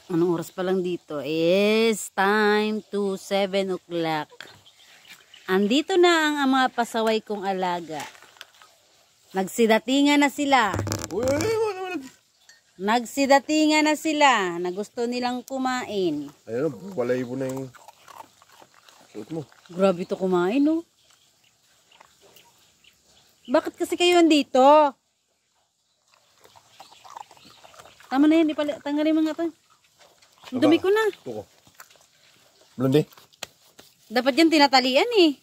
Anong oras pa lang dito? Is time to 7 o'clock. Andito na ang mga pasaway kong alaga. Nagsidatingan na sila. Nagsidatingan na sila na gusto nilang kumain. Ayun, walay mo na yung suot mo. Grabe to kumain, no? Bakit kasi kayo andito? Tama na yan, tanggalin mo nga to. Ang dumi ko na. Ito ko. Blondie? Dapat yan tinatalian eh.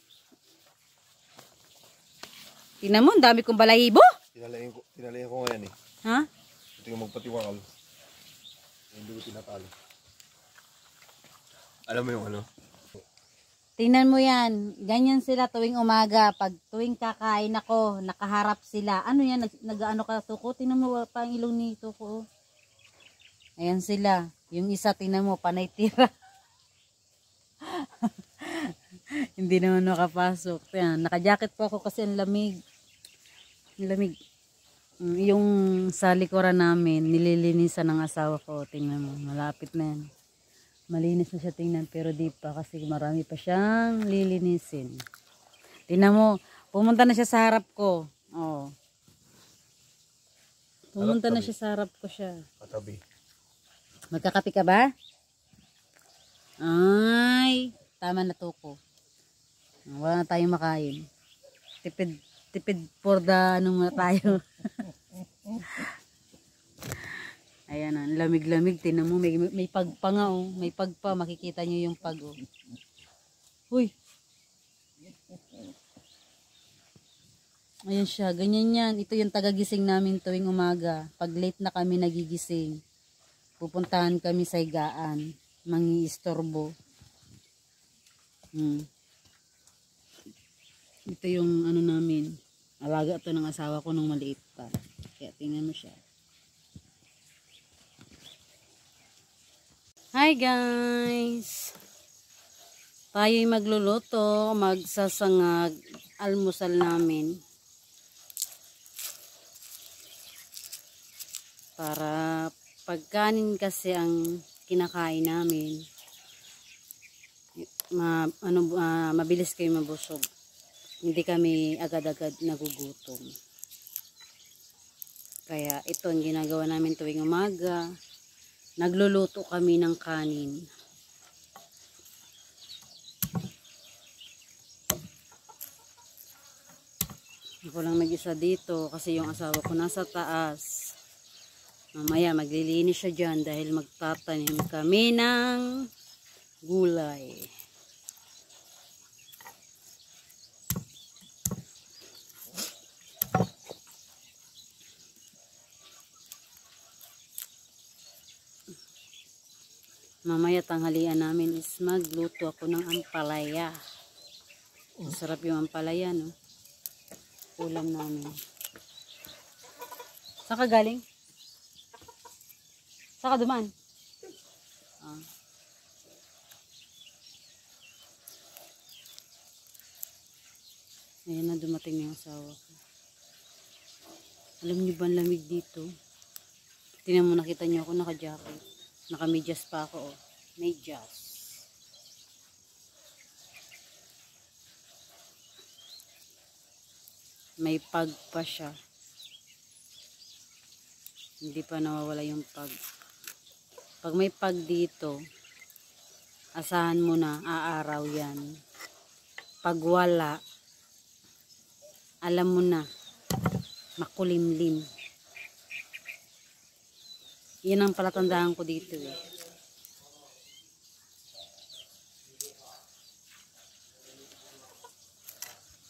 Tingnan mo, ang dami kong balahibo. Tinalayan ko ngayon eh. Ha? Ito yung magpatiwakal. Hindi ko tinatali. Alam mo yung ano? Tingnan mo yan. Ganyan sila tuwing umaga. Pag tuwing kakain ako, nakaharap sila. Ano yan? Nag-ano ka tuko? Tingnan mo pa ang ilong ni tuko. Ayan sila. Yung isa, tingnan mo, panay tira. Hindi naman nakapasok. Yan. Naka-jacket po ako kasi ang lamig. Ang lamig. Yung sa likuran namin, nililinisan ng asawa ko. Tingnan mo, malapit na yan. Malinis na siya tingnan, pero di pa kasi marami pa siyang lilinisin. Tingnan mo, pumunta na siya sa harap ko. Oh. Pumunta na siya sa harap ko siya. Katabi. Magkakapi ka ba? Ay, tama na to ko. Wala na tayong makain. Tipid for the ano na tayo. Ayan, ang lamig-lamig. Tinan mo, may pagpa nga oh. May pagpa, makikita nyo yung pag oh. Uy. Ayan siya, ganyan yan. Ito yung tagagising namin tuwing umaga. Pag late na kami nagigising, pupuntahan kami sa higaan. Mangi-istorbo. Ito yung ano namin. Alaga ito ng asawa ko nung maliit pa. Kaya tingnan mo siya. Hi guys! Tayo'y magluluto, magsasangag, almusal namin. Para pagkanin kasi ang kinakain namin, mabilis kayo mabusog. Hindi kami agad-agad nagugutom. Kaya ito ang ginagawa namin tuwing umaga. Nagluluto kami ng kanin. Ako lang nag-isa dito kasi yung asawa ko nasa taas. Mamaya maglilinis siya dyan dahil magtatanim kami ng gulay. Mamaya tanghalian namin is magluto ako ng ampalaya. Masarap yung ampalaya, no? Ulam namin. Saan ka galing? Saan ka dumaan? Ah. Ayan na, dumating na yung asawa ko. Alam niyo ba ang lamig dito? Tingnan mo, nakita niyo ako naka-jacket. Naka-medyas pa ako, oh. Medyas. May pag pa siya. Hindi pa nawawala yung pag. Pag may pag dito, asahan mo na, aaraw yan. Pag wala, alam mo na, makulimlim. Yan ang palatandaan ko dito eh.